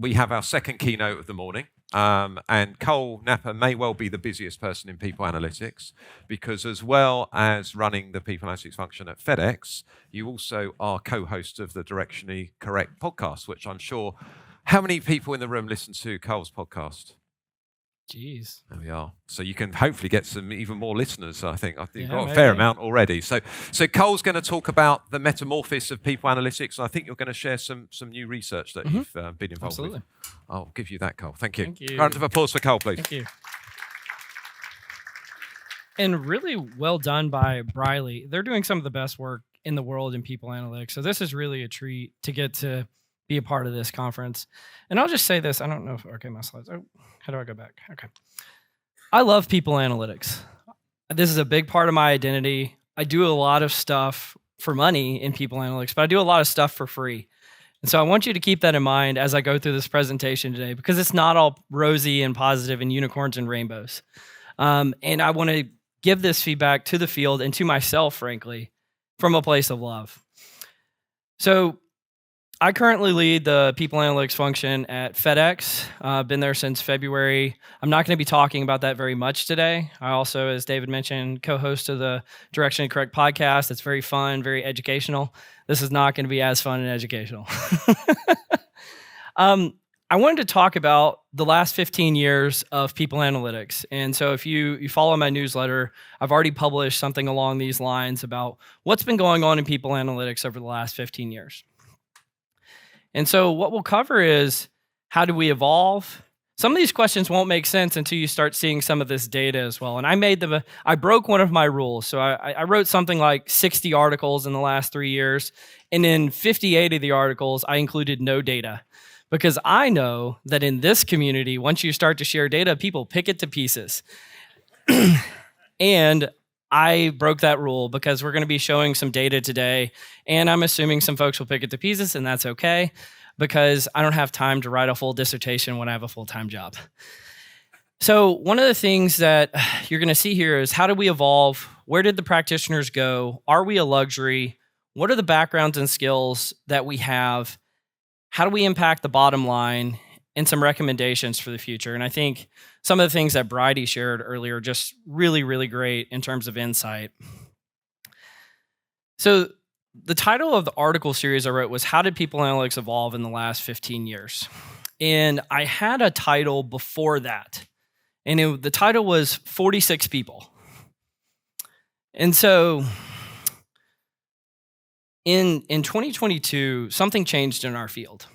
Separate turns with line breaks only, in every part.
we have our second keynote of the morning. And Cole Napper may well be the busiest person in people analytics, because as well as running the people analytics function at FedEx, you also are co-host of the Directionally Correct podcast, which I'm sure, how many people in the room listen to Cole's podcast?
Jeez.
There we are. So you can hopefully get some even more listeners. I think you've got a
maybe.
fair amount already. So Cole's going to talk about the metamorphosis of people analytics, and I think you're going to share some new research that you've been involved with. I'll give you that, Cole. Thank you.
Thank you.
Round of applause for Cole, please.
Thank you. And really well done by Briley. They're doing some of the best work in the world in people analytics. So this is really a treat to get to be a part of this conference. And I'll just say this. I don't know if, okay, my slides. Oh, how do I go back? Okay. I love people analytics. This is a big part of my identity. I do a lot of stuff for money in people analytics, but I do a lot of stuff for free. And so I want you to keep that in mind as I go through this presentation today, because it's not all rosy and positive and unicorns and rainbows. And I want to give this feedback to the field and to myself, frankly, from a place of love. So I currently lead the people analytics function at FedEx. I've been there since February. I'm not going to be talking about that very much today. I also, as David mentioned, co-host of the Directionally Correct podcast. It's very fun, very educational. This is not going to be as fun and educational. I wanted to talk about the last 15 years of people analytics. And so if you follow my newsletter, I've already published something along these lines about what's been going on in people analytics over the last 15 years. And so what we'll cover is, how do we evolve? Some of these questions won't make sense until you start seeing some of this data as well. And I broke one of my rules. So I wrote something like 60 articles in the last 3 years. And in 58 of the articles, I included no data. Because I know that in this community, once you start to share data, people pick it to pieces. And I broke that rule because we're going to be showing some data today, and I'm assuming some folks will pick it to pieces, and that's okay, because I don't have time to write a full dissertation when I have a full-time job. So one of the things that you're going to see here is, how do we evolve? Where did the practitioners go? Are we a luxury? What are the backgrounds and skills that we have? How do we impact the bottom line? And some recommendations for the future. And I think some of the things that Bridie shared earlier are just really, really great in terms of insight. So the title of the article series I wrote was, How Did People Analytics Evolve in the Last 15 Years? And I had a title before that. And the title was 46 People. And so in 2022, something changed in our field.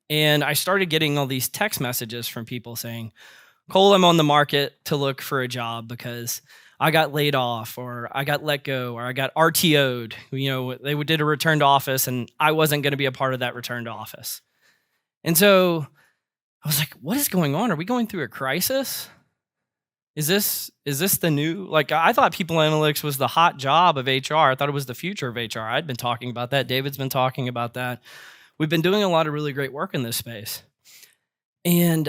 And I started getting all these text messages from people saying, Cole, I'm on the market to look for a job because I got laid off, or I got let go, or I got RTO'd. You know, they did a return to office, and I wasn't going to be a part of that return to office. And so I was like, what is going on? Are we going through a crisis? Is this the new, I thought people analytics was the hot job of HR. I thought it was the future of HR. I'd been talking about that. David's been talking about that. We've been doing a lot of really great work in this space. And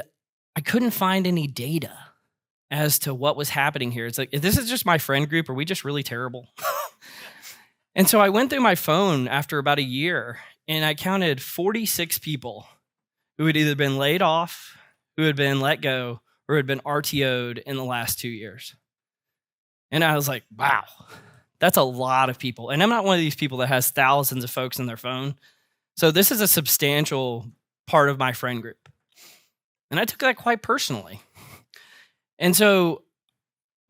I couldn't find any data as to what was happening here. It's like, if this is just my friend group, are we just really terrible? And so I went through my phone after about a year, and I counted 46 people who had either been laid off, who had been let go, or had been RTO'd in the last 2 years. And I was like, wow, that's a lot of people. And I'm not one of these people that has thousands of folks in their phone. So this is a substantial part of my friend group. And I took that quite personally. And so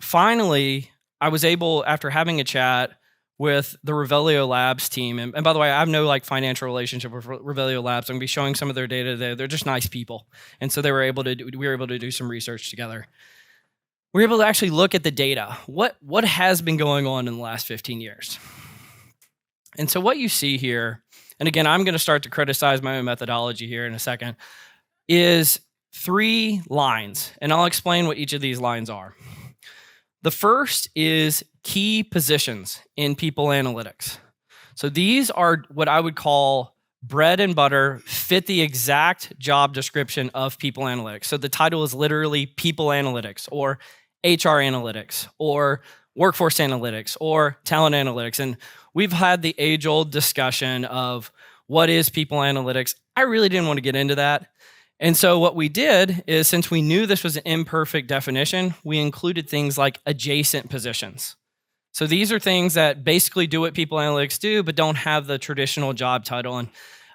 finally, I was able, after having a chat with the Revelio Labs team, and by the way, I have no financial relationship with Revelio Labs. I'm going to be showing some of their data today. They're just nice people. And so we were able to do some research together. We were able to actually look at the data. What has been going on in the last 15 years? And so what you see here, and again, I'm going to start to criticize my own methodology here in a second, is 3 lines. And I'll explain what each of these lines are. The first is key positions in people analytics. So these are what I would call bread and butter, fit the exact job description of people analytics. So the title is literally people analytics, or HR analytics, or workforce analytics, or talent analytics. And we've had the age-old discussion of what is people analytics. I really didn't want to get into that. And so what we did is, since we knew this was an imperfect definition, we included things like adjacent positions. So these are things that basically do what people analytics do, but don't have the traditional job title. And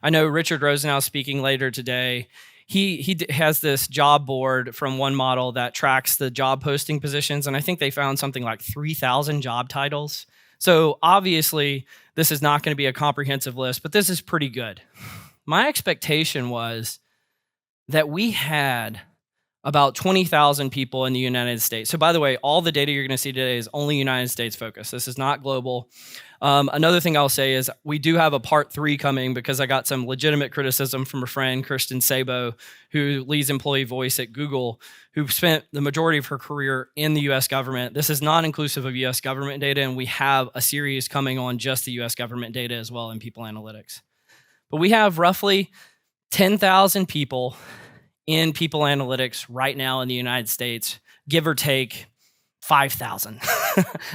I know Richard Rosenau speaking later today. He has this job board from one model that tracks the job posting positions, and I think they found something like 3,000 job titles. So obviously, this is not going to be a comprehensive list, but this is pretty good. My expectation was that we had about 20,000 people in the United States. So by the way, all the data you're going to see today is only United States focused. This is not global. Another thing I'll say is we do have a part 3 coming, because I got some legitimate criticism from a friend, Kristen Sabo, who leads employee voice at Google, who spent the majority of her career in the US government. This is not inclusive of US government data, and we have a series coming on just the US government data as well in people analytics. But we have roughly 10,000 people in people analytics right now in the United States, give or take 5,000.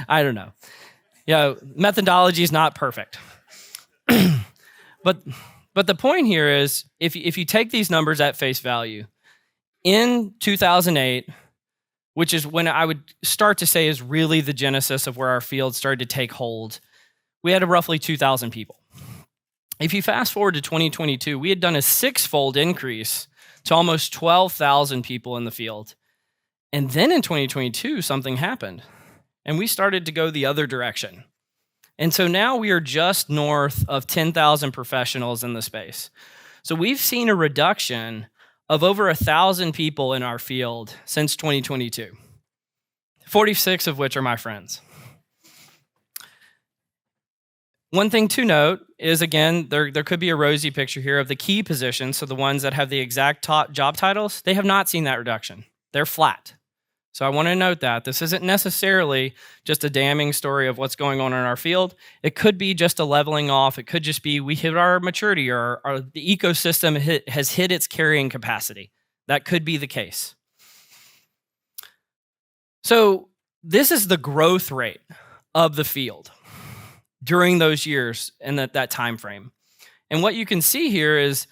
I don't know. Methodology is not perfect. But the point here is, if you take these numbers at face value, in 2008, which is when I would start to say is really the genesis of where our field started to take hold, we had roughly 2,000 people. If you fast forward to 2022, we had done a 6-fold increase to almost 12,000 people in the field. And then in 2022, something happened, and we started to go the other direction. And so now we are just north of 10,000 professionals in the space. So we've seen a reduction of over 1,000 people in our field since 2022, 46 of which are my friends. One thing to note is, again, there could be a rosy picture here of the key positions, so the ones that have the exact top job titles. They have not seen that reduction. They're flat. So I want to note that this isn't necessarily just a damning story of what's going on in our field. It could be just a leveling off. It could just be we hit our maturity, or the ecosystem has hit its carrying capacity. That could be the case. So this is the growth rate of the field during those years and that time frame. And what you can see here is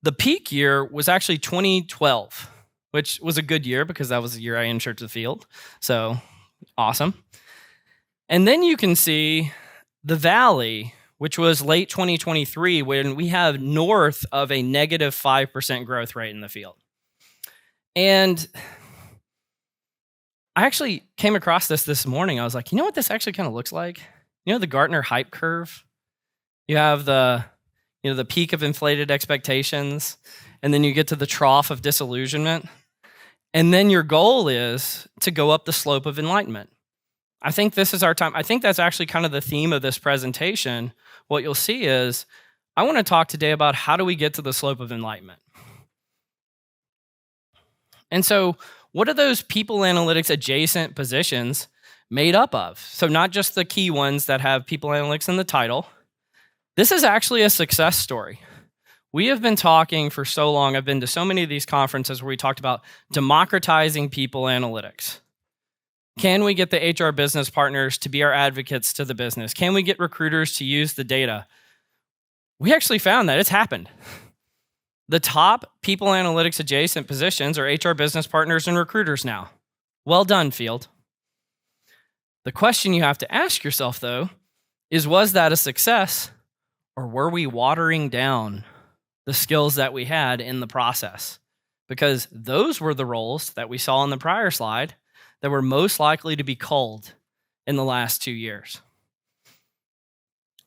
the peak year was actually 2012, which was a good year because that was the year I entered the field. So awesome. And then you can see the valley, which was late 2023, when we have north of a negative 5% growth rate in the field. And I actually came across this morning. I was like, you know what this actually kind of looks like? You know the Gartner hype curve? You have the peak of inflated expectations, and then you get to the trough of disillusionment. And then your goal is to go up the slope of enlightenment. I think this is our time. I think that's actually kind of the theme of this presentation. What you'll see is, I want to talk today about how do we get to the slope of enlightenment. And so what are those people analytics adjacent positions made up of? So not just the key ones that have people analytics in the title. This is actually a success story. We have been talking for so long. I've been to so many of these conferences where we talked about democratizing people analytics. Can we get the HR business partners to be our advocates to the business? Can we get recruiters to use the data? We actually found that it's happened. The top people analytics adjacent positions are HR business partners and recruiters now. Well done, field. The question you have to ask yourself, though, is, was that a success, or were we watering down the skills that we had in the process? Because those were the roles that we saw on the prior slide that were most likely to be culled in the last 2 years.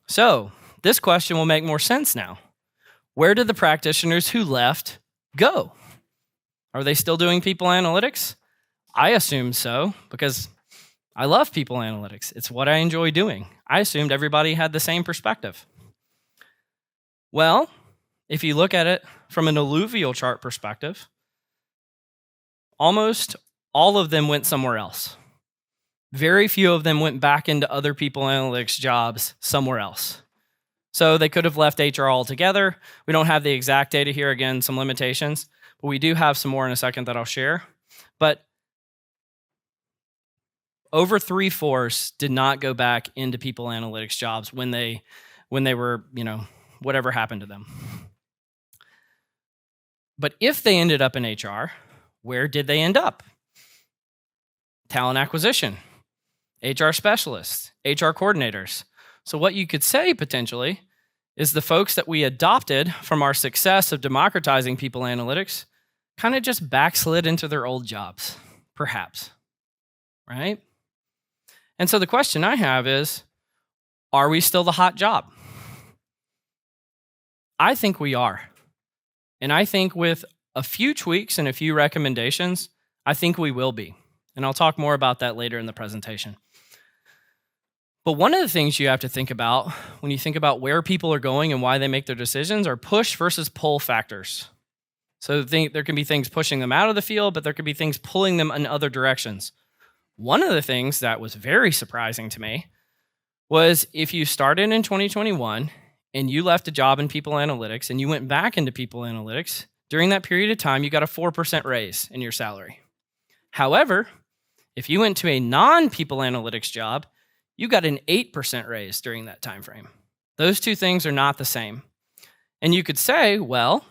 So this question will make more sense now. Where did the practitioners who left go? Are they still doing people analytics? I assume so, because I love people analytics. It's what I enjoy doing. I assumed everybody had the same perspective. Well, if you look at it from an alluvial chart perspective, almost all of them went somewhere else. Very few of them went back into other people analytics jobs somewhere else. So they could have left HR altogether. We don't have the exact data here, again, some limitations, but we do have some more in a second that I'll share. But over 3/4 did not go back into people analytics jobs when they were, whatever happened to them. But if they ended up in HR, where did they end up? Talent acquisition, HR specialists, HR coordinators. So what you could say potentially is the folks that we adopted from our success of democratizing people analytics kind of just backslid into their old jobs, perhaps, right? And so the question I have is, are we still the hot job? I think we are. And I think with a few tweaks and a few recommendations, I think we will be. And I'll talk more about that later in the presentation. But one of the things you have to think about when you think about where people are going and why they make their decisions are push versus pull factors. So there can be things pushing them out of the field, but there could be things pulling them in other directions. One of the things that was very surprising to me was if you started in 2021 and you left a job in people analytics and you went back into people analytics, during that period of time, you got a 4% raise in your salary. However, if you went to a non-people analytics job, you got an 8% raise during that time frame. Those two things are not the same. And you could say, well,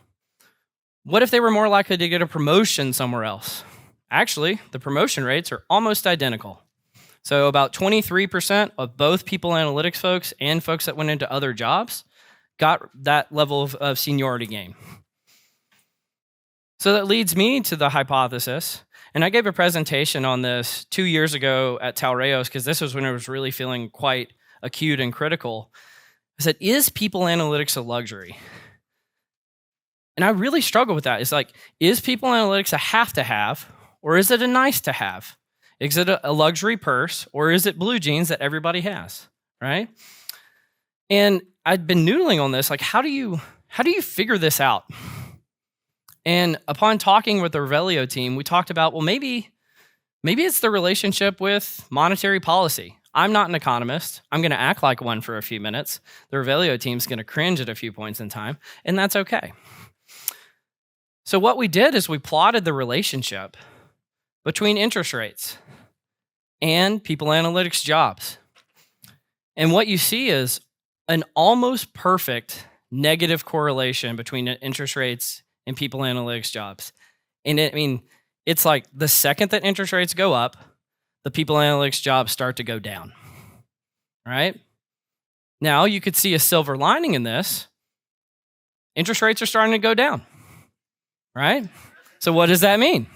what if they were more likely to get a promotion somewhere else? Actually, the promotion rates are almost identical. So about 23% of both people analytics folks and folks that went into other jobs got that level of seniority gain. So that leads me to the hypothesis. And I gave a presentation on this 2 years ago at Talreos because this was when I was really feeling quite acute and critical. I said, is people analytics a luxury? And I really struggle with that. It's like, is people analytics a have to have, or is it a nice to have? Is it a luxury purse, or is it blue jeans that everybody has, right? And I'd been noodling on this, like, how do you figure this out? And upon talking with the Revelio team, we talked about, well, maybe it's the relationship with monetary policy. I'm not an economist. I'm going to act like one for a few minutes. The Revelio team's going to cringe at a few points in time, and that's okay. So what we did is we plotted the relationship between interest rates and people analytics jobs. And what you see is an almost perfect negative correlation between interest rates and people analytics jobs. And it's like the second that interest rates go up, the people analytics jobs start to go down, right? Now, you could see a silver lining in this. Interest rates are starting to go down, right? So what does that mean?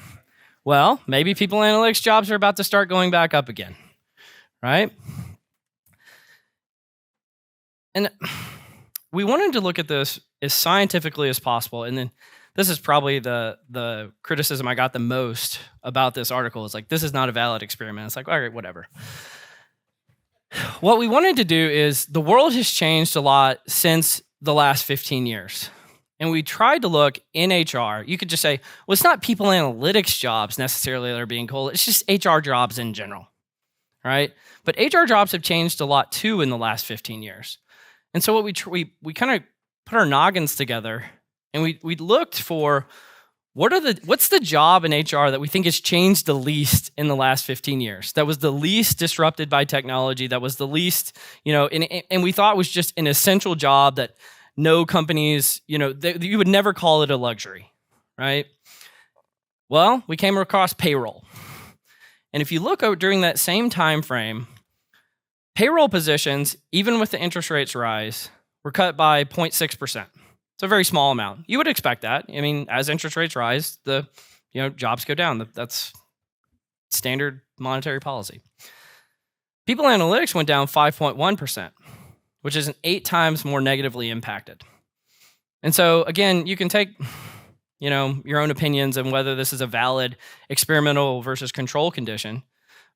Well, maybe people analytics jobs are about to start going back up again, right? And we wanted to look at this as scientifically as possible. And then this is probably the criticism I got the most about this article. It's like, this is not a valid experiment. It's like, all right, whatever. What we wanted to do is, the world has changed a lot since the last 15 years. And we tried to look in HR. You could just say, well, it's not people analytics jobs necessarily that are being called. It's just HR jobs in general, right? But HR jobs have changed a lot too in the last 15 years. And so what we kind of put our noggins together and we looked for what's the job in HR that we think has changed the least in the last 15 years, that was the least disrupted by technology, that was the least, and we thought was just an essential job that no companies, you would never call it a luxury, right? Well, we came across payroll. And if you look during that same time frame, payroll positions, even with the interest rates rise, were cut by 0.6%. It's a very small amount. You would expect that. As interest rates rise, the jobs go down. That's standard monetary policy. People analytics went down 5.1%, which is 8 times more negatively impacted. And so again, you can take your own opinions on whether this is a valid experimental versus control condition,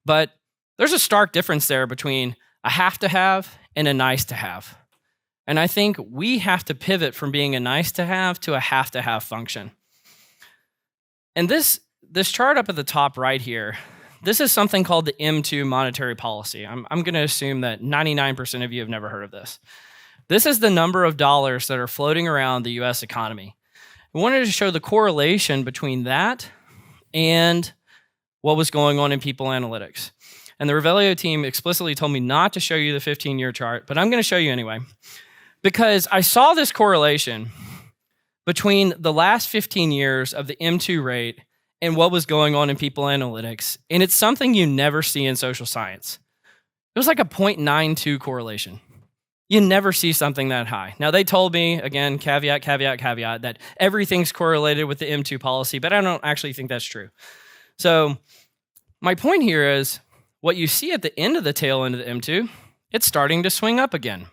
but there's a stark difference there between a have to have and a nice to have. And I think we have to pivot from being a nice to have to a have to have function. And this chart up at the top right here, this is something called the M2 monetary policy. I'm going to assume that 99% of you have never heard of this. This is the number of dollars that are floating around the US economy. I wanted to show the correlation between that and what was going on in people analytics. And the Revelio team explicitly told me not to show you the 15-year chart, but I'm going to show you anyway. Because I saw this correlation between the last 15 years of the M2 rate and what was going on in people analytics. And it's something you never see in social science. It was like a 0.92 correlation. You never see something that high. Now, they told me, again, caveat, that everything's correlated with the M2 policy, but I don't actually think that's true. So my point here is what you see at the end of the tail end of the M2, it's starting to swing up again.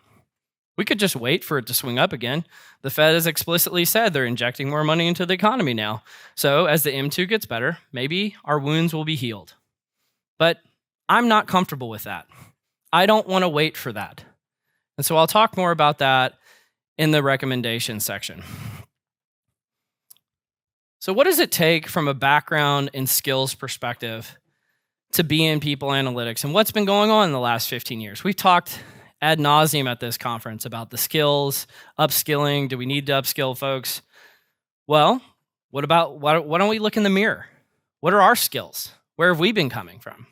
We could just wait for it to swing up again. The Fed has explicitly said they're injecting more money into the economy now. So as the M2 gets better, maybe our wounds will be healed. But I'm not comfortable with that. I don't want to wait for that. And so I'll talk more about that in the recommendation section. So what does it take from a background and skills perspective to be in people analytics, and what's been going on in the last 15 years? We've talked ad nauseum at this conference about the skills, upskilling. Do we need to upskill folks? Well, why don't we look in the mirror? What are our skills? Where have we been coming from?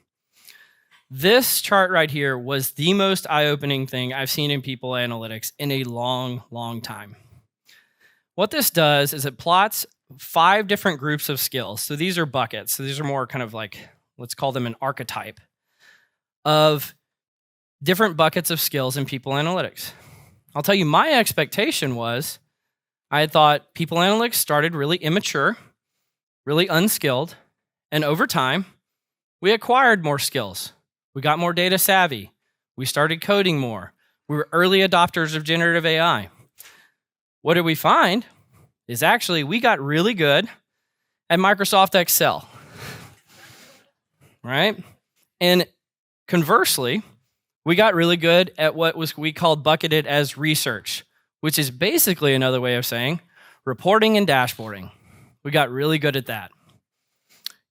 This chart right here was the most eye-opening thing I've seen in people analytics in a long, long time. What this does is it plots 5 different groups of skills. So these are buckets. So these are more kind of like, let's call them an archetype of different buckets of skills in people analytics. I'll tell you, my expectation was I had thought people analytics started really immature, really unskilled, and over time, we acquired more skills. We got more data savvy. We started coding more. We were early adopters of generative AI. What did we find is actually we got really good at Microsoft Excel, right? And conversely, we got really good at what we called bucketed as research, which is basically another way of saying reporting and dashboarding. We got really good at that.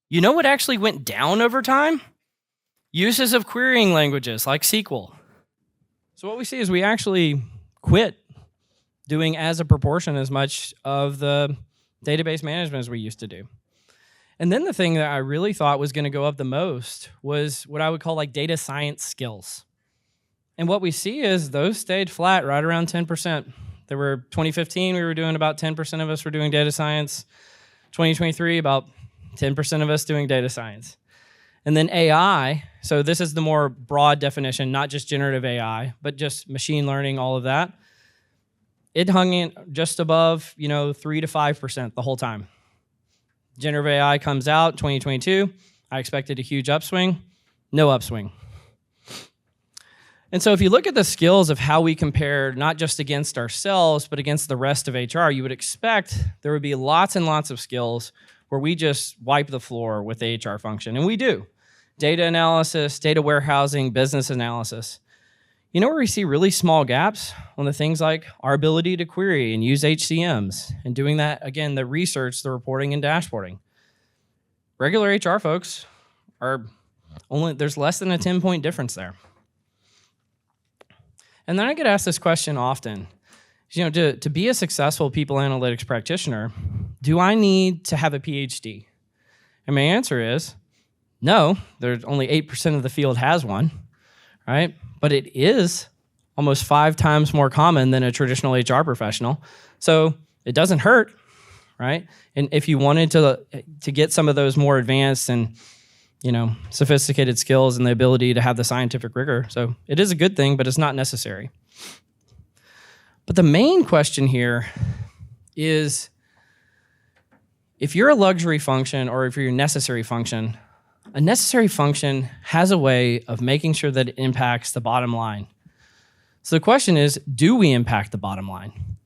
You know what actually went down over time? Uses of querying languages like SQL. So what we see is we actually quit doing as a proportion as much of the database management as we used to do. And then the thing that I really thought was going to go up the most was what I would call like data science skills. And what we see is those stayed flat right around 10%. There were 2015, we were doing about 10% of us were doing data science. 2023, about 10% of us doing data science. And then AI, so this is the more broad definition, not just generative AI, but just machine learning, all of that. It hung in just above, 3 to 5% the whole time. Generative AI comes out 2022. I expected a huge upswing. No upswing. And so if you look at the skills of how we compared, not just against ourselves, but against the rest of HR, you would expect there would be lots and lots of skills where we just wipe the floor with the HR function, and we do. Data analysis, data warehousing, business analysis. You know where we see really small gaps? On the things like our ability to query and use HCMs, and doing that, again, the research, the reporting, and dashboarding. Regular HR folks there's less than a 10-point difference there. And then I get asked this question often. To be a successful people analytics practitioner, do I need to have a PhD? And my answer is no. There's only 8% of the field has one, right? But it is almost 5 times more common than a traditional HR professional. So it doesn't hurt, right? And if you wanted to get some of those more advanced and sophisticated skills and the ability to have the scientific rigor, so it is a good thing, but it's not necessary. But the main question here is, if you're a luxury function or if you're a necessary function, a necessary function has a way of making sure that it impacts the bottom line. So the question is, do we impact the bottom line?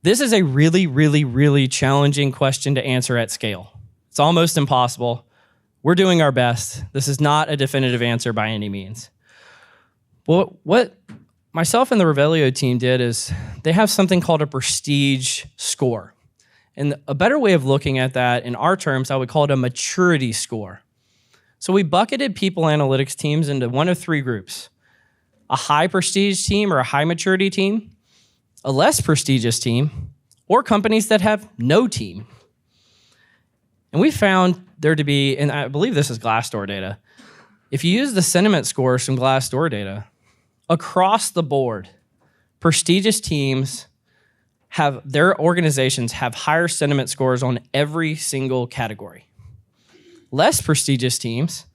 This is a really, really, really challenging question to answer at scale. It's almost impossible. We're doing our best. This is not a definitive answer by any means. Well, what myself and the Revelio team did is they have something called a prestige score. And a better way of looking at that in our terms, I would call it a maturity score. So we bucketed people analytics teams into one of 3 groups: a high prestige team or a high maturity team, a less prestigious team, or companies that have no team. And we found there to be, and I believe this is Glassdoor data, if you use the sentiment scores from Glassdoor data, across the board, prestigious teams their organizations have higher sentiment scores on every single category. Less prestigious teams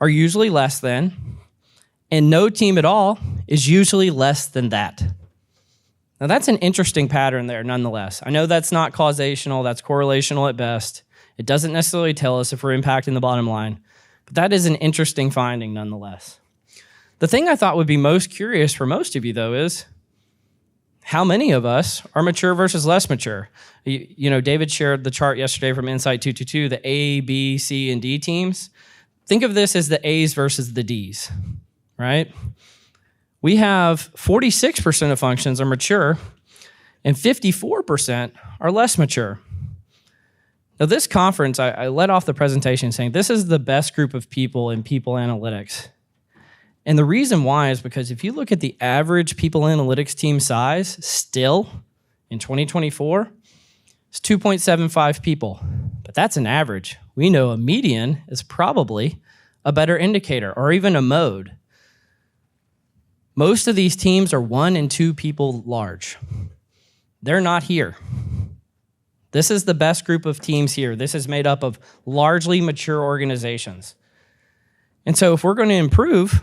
are usually less than, and no team at all is usually less than that. Now that's an interesting pattern there nonetheless. I know that's not causational, that's correlational at best. It doesn't necessarily tell us if we're impacting the bottom line, but that is an interesting finding nonetheless. The thing I thought would be most curious for most of you though is, how many of us are mature versus less mature? You know, David shared the chart yesterday from Insight 222, the A, B, C, and D teams. Think of this as the A's versus the D's, right? We have 46% of functions are mature and 54% are less mature. Now this conference, I led off the presentation saying this is the best group of people in people analytics. And the reason why is because if you look at the average people analytics team size still in 2024, it's 2.75 people, but that's an average. We know a median is probably a better indicator or even a mode. Most of these teams are 1 and 2 people large. They're not here. This is the best group of teams here. This is made up of largely mature organizations. And so if we're going to improve,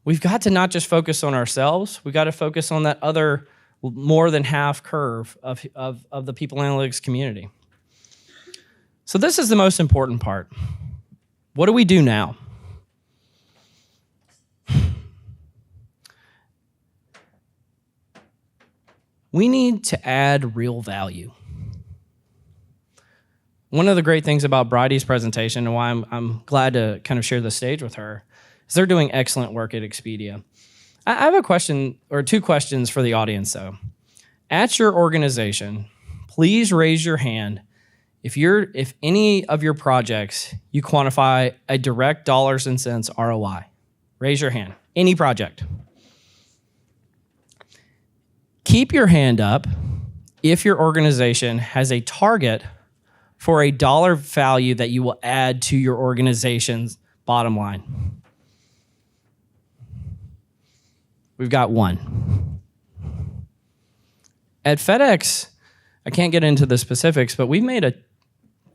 we've got to not just focus on ourselves, we got to focus on that other more than half curve of the people analytics community. So this is the most important part. What do we do now? We need to add real value. One of the great things about Bridie's presentation and why I'm glad to kind of share the stage with her is they're doing excellent work at Expedia. I have a question or 2 questions for the audience though. At your organization, please raise your hand if any of your projects you quantify a direct dollars and cents ROI. Raise your hand. Any project. Keep your hand up if your organization has a target for a dollar value that you will add to your organization's bottom line. We've got 1. At FedEx, I can't get into the specifics, but we've made a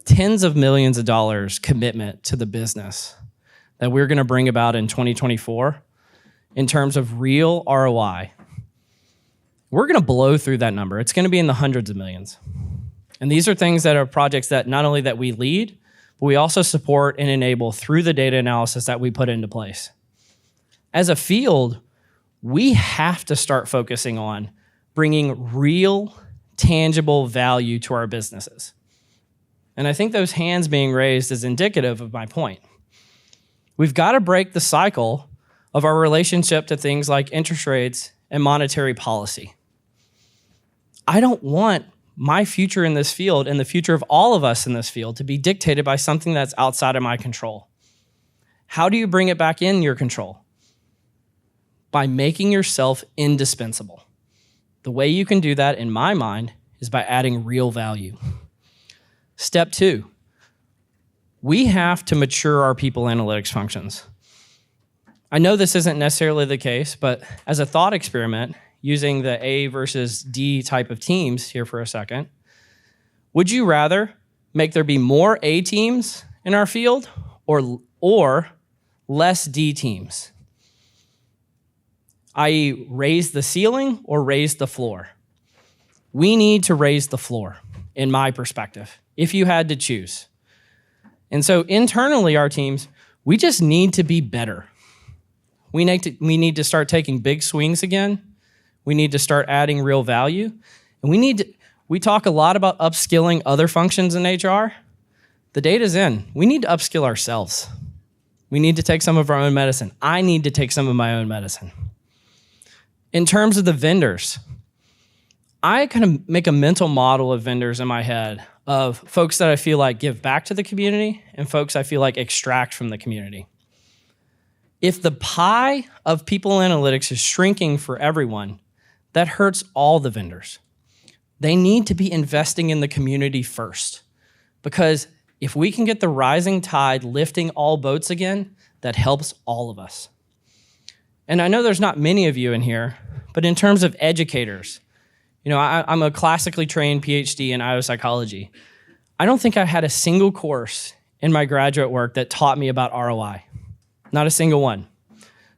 tens of millions of dollars commitment to the business that we're going to bring about in 2024 in terms of real ROI. We're going to blow through that number. It's going to be in the hundreds of millions. And these are things that are projects that not only that we lead, but we also support and enable through the data analysis that we put into place. As a field, we have to start focusing on bringing real, tangible value to our businesses. And I think those hands being raised is indicative of my point. We've got to break the cycle of our relationship to things like interest rates and monetary policy. I don't want my future in this field and the future of all of us in this field to be dictated by something that's outside of my control. How do you bring it back in your control? By making yourself indispensable. The way you can do that, in my mind, is by adding real value. Step 2, we have to mature our people analytics functions. I know this isn't necessarily the case, but as a thought experiment, using the A versus D type of teams here for a second, would you rather make there be more A teams in our field or less D teams? I.e., raise the ceiling or raise the floor? We need to raise the floor, in my perspective, if you had to choose. And so internally, our teams, we just need to be better. We need to start taking big swings again. We need to start adding real value. And we talk a lot about upskilling other functions in HR. The data's in. We need to upskill ourselves. We need to take some of our own medicine. I need to take some of my own medicine. In terms of the vendors, I kind of make a mental model of vendors in my head of folks that I feel like give back to the community and folks I feel like extract from the community. If the pie of people analytics is shrinking for everyone, that hurts all the vendors. They need to be investing in the community first, because if we can get the rising tide lifting all boats again, that helps all of us. And I know there's not many of you in here, but in terms of educators, I'm a classically trained PhD in IO psychology. I don't think I had a single course in my graduate work that taught me about ROI. Not a single one.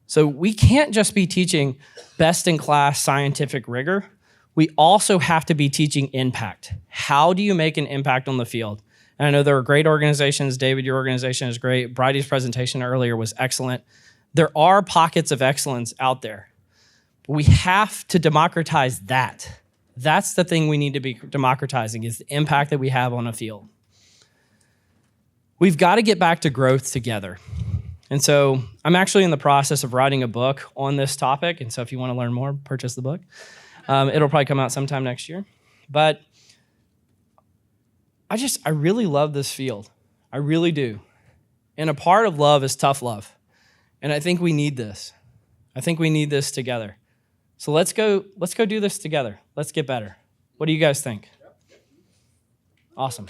So we can't just be teaching best-in-class scientific rigor. We also have to be teaching impact. How do you make an impact on the field? And I know there are great organizations. David, your organization is great. Bridie's presentation earlier was excellent. There are pockets of excellence out there. But we have to democratize that. That's the thing we need to be democratizing, is the impact that we have on a field. We've got to get back to growth together. And so I'm actually in the process of writing a book on this topic. And so if you want to learn more, purchase the book. It'll probably come out sometime next year. But I really love this field. I really do. And a part of love is tough love. And I think we need this. I think we need this together. So let's go do this together. Let's get better. What do you guys think? Awesome.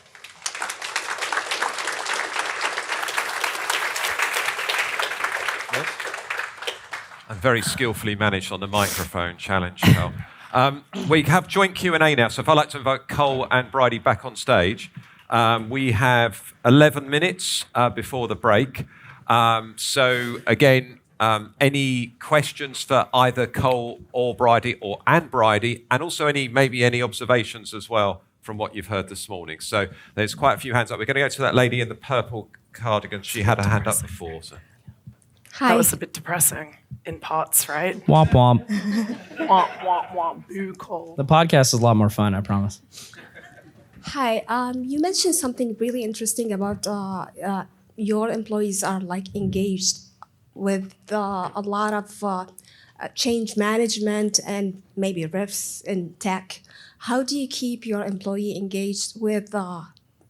And very skillfully managed on the microphone challenge, Cole. We have joint Q&A now, so if I'd like to invite Cole and Bridie back on stage. We have 11 minutes before the break. So again, any questions for either Cole or Bridie, and also maybe any observations as well from what you've heard this morning. So there's quite a few hands up. We're going to go to that lady in the purple cardigan. She had her hand up before. So.
Hi. That was a bit depressing in parts, right?
Womp womp.
Womp womp womp. Boo, Cole.
The podcast is a lot more fun, I promise.
Hi. You mentioned something really interesting about your employees are like engaged with a lot of change management and maybe riffs in tech. How do you keep your employee engaged with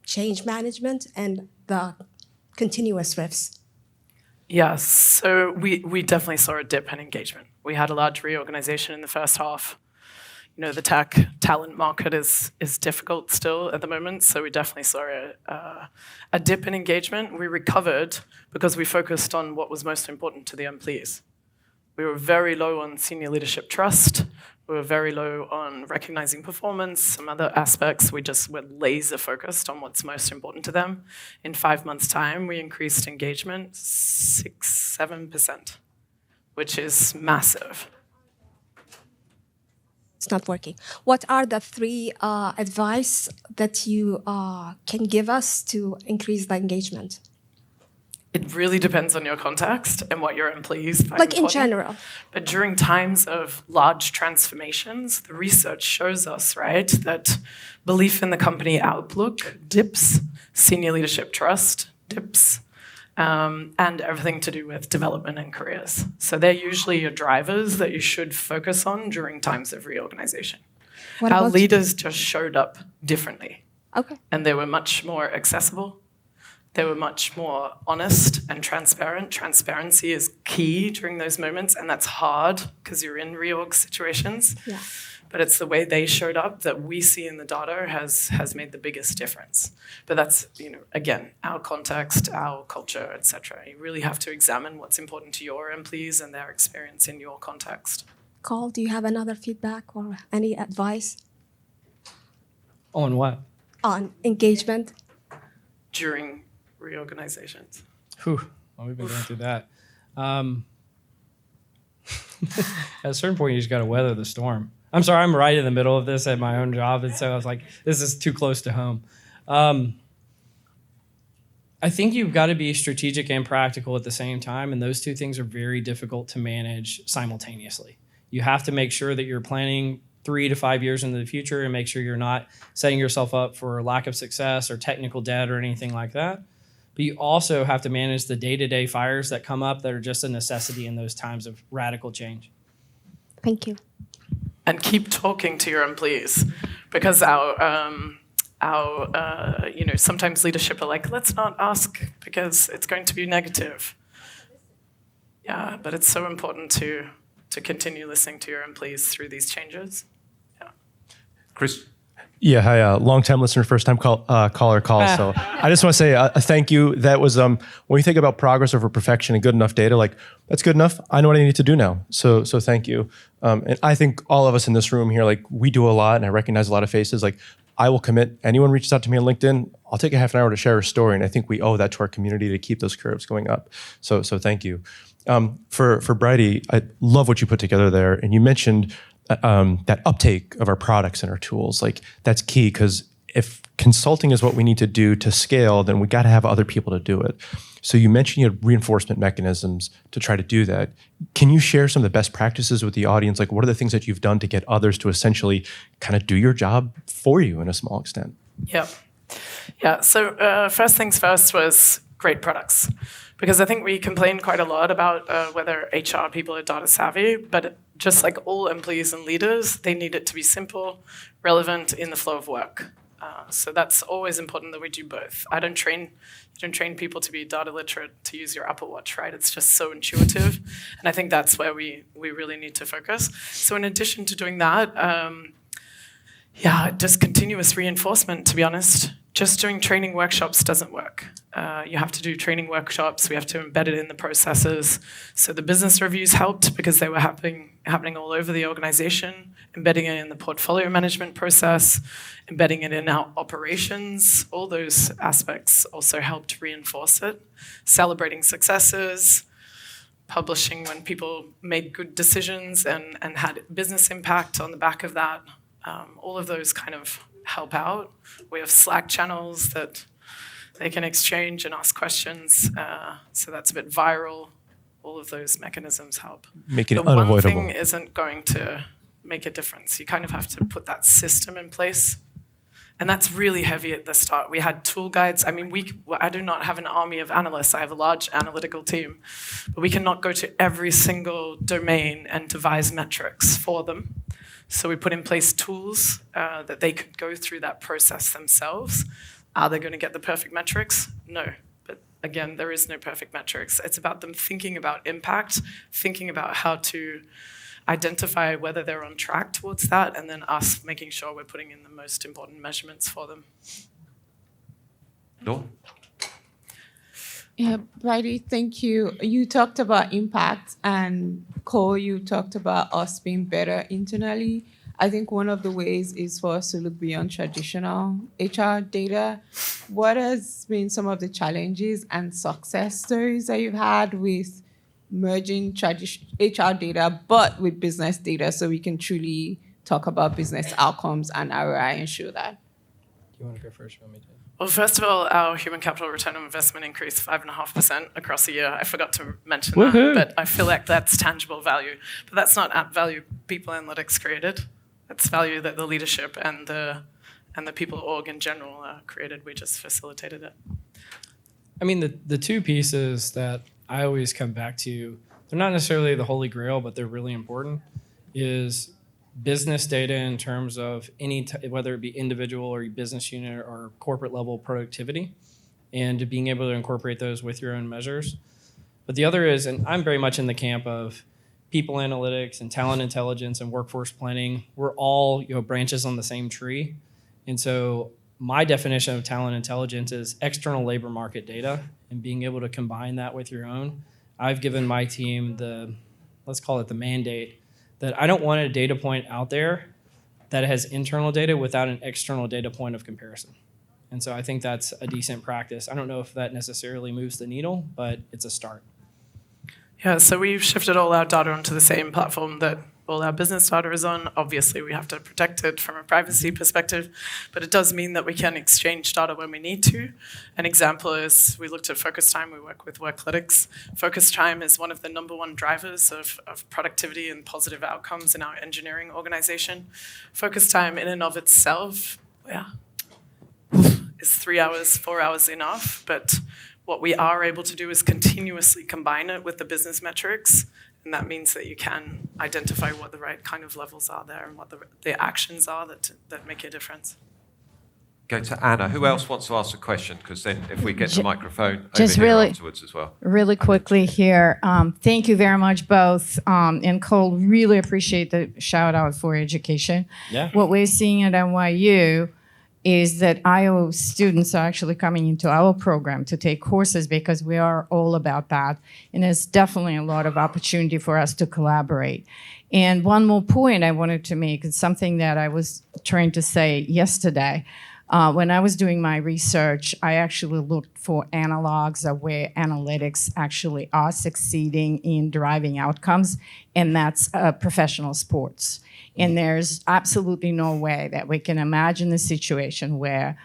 change management and the continuous riffs?
Yes, so we definitely saw a dip in engagement. We had a large reorganization in the first half. The tech talent market is difficult still at the moment, so we definitely saw a dip in engagement. We recovered because we focused on what was most important to the employees. We were very low on senior leadership trust. We were very low on recognizing performance, some other aspects. We just were laser focused on what's most important to them. In 5 months' time, we increased engagement 6-7%, which is massive.
It's not working. What are the 3 advice that you can give us to increase the engagement?
It really depends on your context and what your employees find
like
important.
In general.
But during times of large transformations, the research shows us, right, that belief in the company outlook dips, senior leadership trust dips, and everything to do with development and careers. So they're usually your drivers that you should focus on during times of reorganization. Our leaders just showed up differently.
Okay.
And they were much more accessible. They were much more honest and transparent. Transparency is key during those moments, and that's hard because you're in reorg situations.
Yeah.
But it's the way they showed up that we see in the data has made the biggest difference. But that's, again, our context, our culture, etc. You really have to examine what's important to your employees and their experience in your context.
Cole, do you have another feedback or any advice?
On what?
On engagement.
During reorganizations.
Whew. Well, we've been going through that. At a certain point, you just got to weather the storm. I'm sorry, I'm right in the middle of this at my own job, and so I was like, this is too close to home. I think you've got to be strategic and practical at the same time, and those two things are very difficult to manage simultaneously. You have to make sure that you're planning 3 to 5 years into the future and make sure you're not setting yourself up for lack of success or technical debt or anything like that. But you also have to manage the day-to-day fires that come up that are just a necessity in those times of radical change.
Thank you.
And keep talking to your employees, because sometimes leadership are like, let's not ask because it's going to be negative. Yeah, but it's so important to continue listening to your employees through these changes. Yeah.
Chris?
Yeah, hi, long-time listener, first-time caller call. So I just want to say a thank you. That was, when you think about progress over perfection and good enough data, like, that's good enough. I know what I need to do now. So thank you. And I think all of us in this room here, like, we do a lot, and I recognize a lot of faces. Like, I will commit. Anyone reaches out to me on LinkedIn, I'll take a half an hour to share a story, and I think we owe that to our community to keep those curves going up. So thank you. For Bridie, I love what you put together there, and you mentioned that uptake of our products and our tools. Like, that's key, because if consulting is what we need to do to scale, then we got to have other people to do it. So you mentioned you had reinforcement mechanisms to try to do that. Can you share some of the best practices with the audience? Like, what are the things that you've done to get others to essentially kind of do your job for you in a small extent?
Yeah. So first things first was great products. Because I think we complain quite a lot about whether HR people are data savvy, but just like all employees and leaders, they need it to be simple, relevant in the flow of work. So that's always important that we do both. You don't train people to be data literate to use your Apple Watch, right? It's just so intuitive. And I think that's where we really need to focus. So in addition to doing that, just continuous reinforcement, to be honest. Just doing training workshops doesn't work. You have to do training workshops. We have to embed it in the processes. So the business reviews helped because they were happening all over the organization, embedding it in the portfolio management process, embedding it in our operations. All those aspects also helped reinforce it. Celebrating successes, publishing when people made good decisions and had business impact on the back of that. All of those kind of help out. We have Slack channels that they can exchange and ask questions. So that's a bit viral. All of those mechanisms help.
Make it
But
unavoidable.
one thing isn't going to make a difference. You kind of have to put that system in place. And that's really heavy at the start. We had tool guides. I mean, I do not have an army of analysts. I have a large analytical team. But we cannot go to every single domain and devise metrics for them. So we put in place tools that they could go through that process themselves. Are they going to get the perfect metrics? No. But again, there is no perfect metrics. It's about them thinking about impact, thinking about how to identify whether they're on track towards that, and then us making sure we're putting in the most important measurements for them.
Dawn?
Yeah, Bridie, thank you. You talked about impact, and Cole, you talked about us being better internally. I think one of the ways is for us to look beyond traditional HR data. What has been some of the challenges and success stories that you've had with merging HR data, but with business data, so we can truly talk about business outcomes and ROI and show that?
Do you want to go first? You want me to?
Well, first of all, our human capital return on investment increased 5.5% across a year. I forgot to mention that, but I feel like that's tangible value. But that's not app value people analytics created. That's value that the leadership and the people org in general created. We just facilitated it.
I mean, the two pieces that I always come back to, they're not necessarily the holy grail, but they're really important, is business data in terms of whether it be individual or business unit or corporate level productivity, and being able to incorporate those with your own measures. But the other is, and I'm very much in the camp of people analytics and talent intelligence and workforce planning. We're all branches on the same tree. And so my definition of talent intelligence is external labor market data and being able to combine that with your own. I've given my team let's call it the mandate, that I don't want a data point out there that has internal data without an external data point of comparison. And so I think that's a decent practice. I don't know if that necessarily moves the needle, but it's a start.
Yeah, so we've shifted all our data onto the same platform that all our business data is on. Obviously, we have to protect it from a privacy perspective, but it does mean that we can exchange data when we need to. An example is we looked at focus time. We work with Workalytics. Focus time is one of the number one drivers of productivity and positive outcomes in our engineering organization. Focus time in and of itself, is 3 hours, 4 hours enough, but what we are able to do is continuously combine it with the business metrics, and that means that you can identify what the right kind of levels are there and what the actions are that make a difference.
go to Anna. Who else wants to ask a question? Because then if we get the microphone
just
over here
really-
afterwards as well.
Really quickly here, thank you very much both. And Cole, really appreciate the shout out for education.
Yeah.
What we're seeing at NYU is that IO students are actually coming into our program to take courses because we are all about that. And there's definitely a lot of opportunity for us to collaborate. And one more point I wanted to make is something that I was trying to say yesterday. When I was doing my research, I actually looked for analogs of where analytics actually are succeeding in driving outcomes, and that's professional sports. And there's absolutely no way that we can imagine a situation where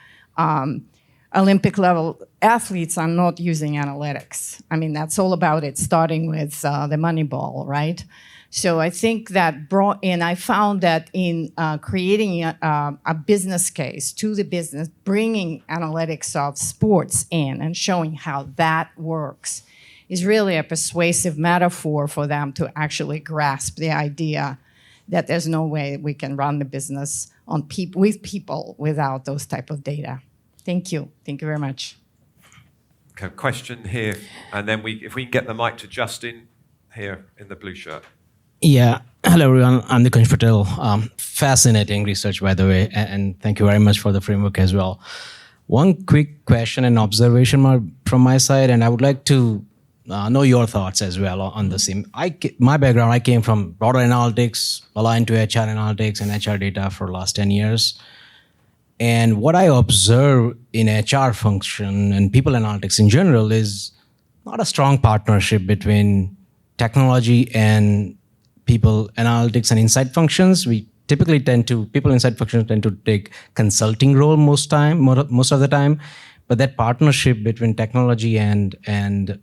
Olympic level athletes are not using analytics. I mean, that's all about it, starting with the Moneyball, right? So I think that and I found that in creating a business case to the business, bringing analytics of sports in and showing how that works is really a persuasive metaphor for them to actually grasp the idea that there's no way we can run the business on with people without those type of data. Thank you. Thank you very much.
Okay, question here, and then if we can get the mic to Justin here in the blue shirt.
Yeah. Hello, everyone. I'm Nikunj Patel. Fascinating research, by the way, and thank you very much for the framework as well. One quick question and observation from my side, and I would like to know your thoughts as well on the same. My background, I came from broader analytics, aligned to HR analytics and HR data for the last 10 years. And what I observe in HR function and people analytics in general is not a strong partnership between technology and people analytics and insight functions. We typically people insight functions tend to take consulting role most of the time. But that partnership between technology and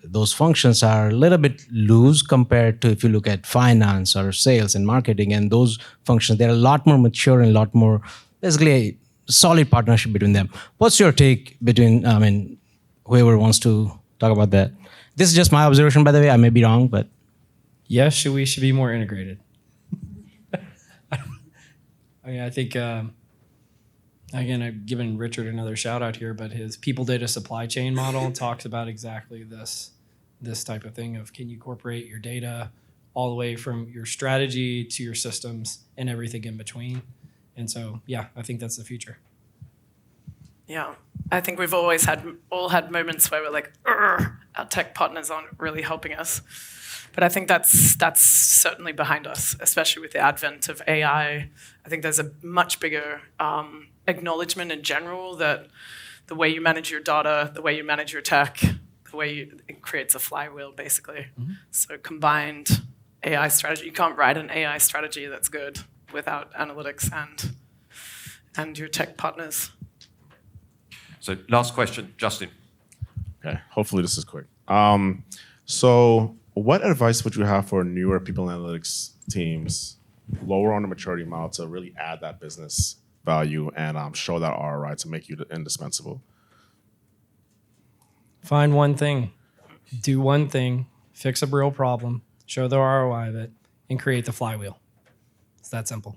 those functions are a little bit loose compared to if you look at finance or sales and marketing, and those functions, they're a lot more mature and a lot more, basically a solid partnership between them. What's your take between, whoever wants to talk about that? This is just my observation, by the way. I may be wrong, but.
Yes, we should be more integrated. I think, again, I've given Richard another shout out here, but his people data supply chain model talks about exactly this type of thing of can you incorporate your data all the way from your strategy to your systems and everything in between. And so, yeah, I think that's the future.
Yeah, I think we've always had moments where we're like, our tech partners aren't really helping us. But I think that's certainly behind us, especially with the advent of AI. I think there's a much bigger acknowledgement in general that the way you manage your data, the way you manage your tech, it creates a flywheel, basically. Mm-hmm. So combined AI strategy, you can't write an AI strategy that's good without analytics and your tech partners.
So last question, Justin.
Okay, hopefully this is quick. So what advice would you have for newer people analytics teams, lower on the maturity model, to really add that business value and show that ROI to make you indispensable?
Find one thing, do one thing, fix a real problem, show the ROI of it, and create the flywheel. It's that simple.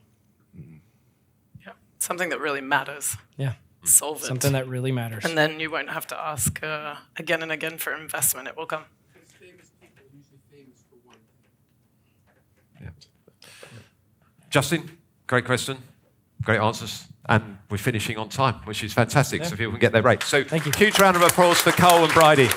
Yeah, something that really matters.
Yeah.
Solve it.
Something that really matters.
And then you won't have to ask again and again for investment. It will come.
Yeah. Justin, great question, great answers, and we're finishing on time, which is fantastic, so people can get their break. So
thank you.
Huge round of applause for Cole and Bridie.